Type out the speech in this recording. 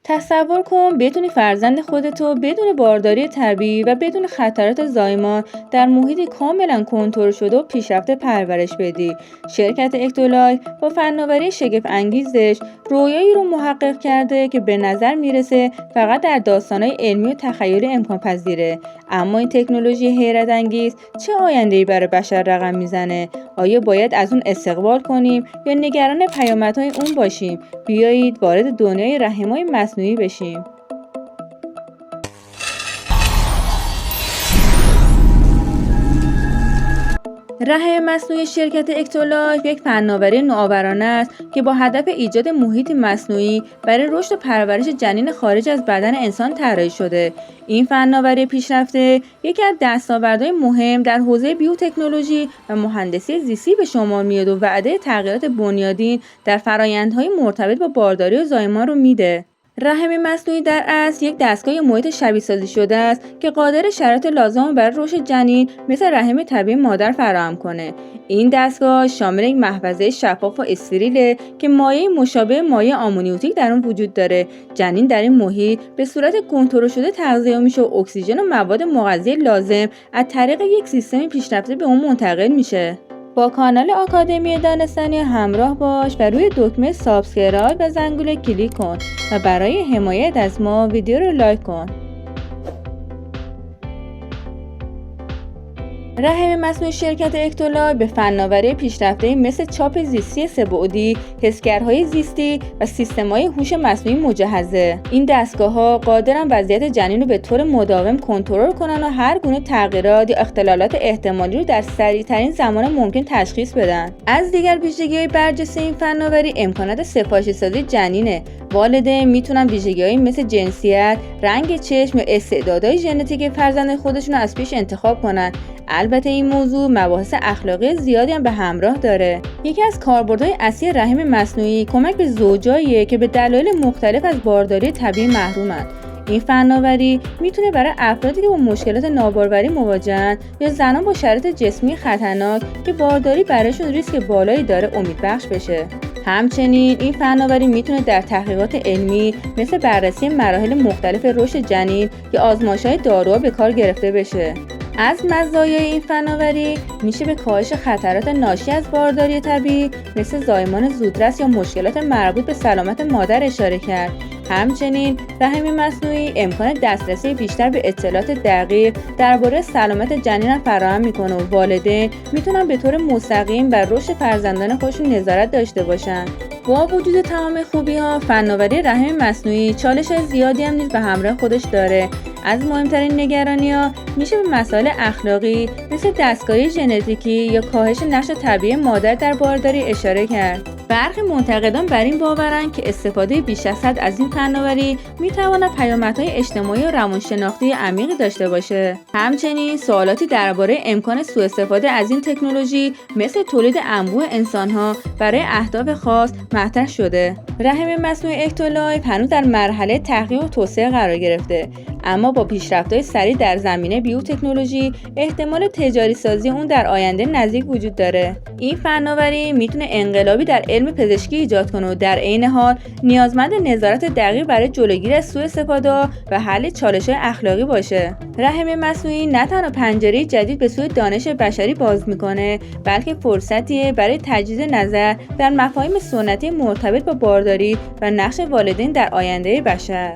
تصور کن بتونی فرزند خودتو بدون بارداری طبیعی و بدون خطرات زایمان در محیطی کاملا کنترل شده و پیشرفته پرورش بدی. شرکت اکتولایف با فناوری شگفت انگیزش رویایی رو محقق کرده که به نظر میرسه فقط در داستانهای علمی و تخیلی امکان پذیره. اما این تکنولوژی حیرت انگیز چه آینده‌ای برای بشر رقم میزنه؟ آیا باید از اون استقبال کنیم یا نگران پیامدهای اون باشیم؟ بیایید وارد دنیای رحم‌های مصنوعی بشیم. رحم مصنوعی شرکت اکتولایف یک فناوری نوآورانه است که با هدف ایجاد محیطی مصنوعی برای رشد و پرورش جنین خارج از بدن انسان طراحی شده. این فناوری پیشرفته یکی از دستاوردهای مهم در حوزه بیوتکنولوژی و مهندسی زیستی به شمار میاد و وعده تغییرات بنیادین در فرآیندهای مرتبط با بارداری و زایمان رو میده. رحم مصنوعی در اصل یک دستگاه محیط شبیه سازی شده است که قادر شرایط لازم برای رشد جنین مثل رحم طبیعی مادر فراهم کنه. این دستگاه شامل یک محفظه شفاف و استریله که مایع مشابه مایع آمونیوتیک در اون وجود داره. جنین در این محیط به صورت کنترل شده تغذیه میشه و اکسیژن و مواد مغذی لازم از طریق یک سیستم پیشرفته به اون منتقل میشه. با کانال آکادمی دانستنی همراه باش و روی دکمه سابسکرایب و زنگوله کلیک کن و برای حمایت از ما ویدیو رو لایک کن. رحم مصنوعی شرکت اکتولایف به فناوری پیشرفته مثل چاپ زیستی سه‌بعدی، حسگرهای زیستی و سیستم‌های هوش مصنوعی مجهزه. این دستگاه‌ها قادرن وضعیت جنین رو به طور مداوم کنترل کنن و هر گونه تغییرات یا اختلالات احتمالی رو در سریع‌ترین زمان ممکن تشخیص بدن. از دیگر ویژگی‌های برجسته این فناوری امکانات سفارشی‌سازی جنینه. والدین میتونن ویژگی‌هایی مثل جنسیت، رنگ چشم یا استعدادهای ژنتیک فرزند خودشون رو از پیش انتخاب کنن. البته این موضوع مباحث اخلاقی زیادی هم به همراه داره. یکی از کاربردهای اصلی رحم مصنوعی کمک به زوجاییه که به دلایل مختلف از بارداری طبیعی محرومن. این فناوری میتونه برای افرادی که با مشکلات ناباروری مواجهن یا زنان با شرایط جسمی خطرناک که بارداری برایشون ریسک بالایی داره امیدبخش بشه. همچنین این فناوری میتونه در تحقیقات علمی مثل بررسی مراحل مختلف رشد جنین یا آزمایش‌های داروها به کار گرفته بشه. از مزایای این فناوری میشه به کاهش خطرات ناشی از بارداری طبیعی مثل زایمان زودرس یا مشکلات مربوط به سلامت مادر اشاره کرد. همچنین رحم مصنوعی امکان دسترسی بیشتر به اطلاعات دقیق درباره سلامت جنین فراهم میکنه و والدین میتونن به طور مستقیم بر رشد فرزندان خودشون نظارت داشته باشن. با وجود تمام خوبی‌ها، فناوری رحم مصنوعی چالش زیادی هم نیز به همراه خودش داره. از مهمترین نگرانی‌ها میشه به مسائل اخلاقی مثل دستکاری ژنتیکی یا کاهش نقش طبیعی مادر در بارداری اشاره کرد. برخی منتقدان بر این باورند که استفاده بیش از حد از این فناوری میتواند پیامدهای اجتماعی و روانشناختی عمیقی داشته باشه. همچنین سوالاتی درباره امکان سوء استفاده از این تکنولوژی مثل تولید انبوه انسان‌ها برای اهداف خاص مطرح شده. رحم مصنوعی اکتولایف هنوز در مرحله تحقیق و توسعه قرار گرفته، اما با پیشرفت‌های سریع در زمینه بیوتکنولوژی احتمال تجاری سازی اون در آینده نزدیک وجود داره. این فناوری میتونه انقلابی در علم پزشکی ایجاد کنه و در عین حال نیازمند نظارت دقیق برای جلوگیری از سوء استفاده و حل چالش‌های اخلاقی باشه. رحم مصنوعی نه تنها پنجره جدید به سوی دانش بشری باز میکنه، بلکه فرصتیه برای تجدید نظر در مفاهیم سنتی مرتبط با بارداری و نقش والدین در آینده بشر.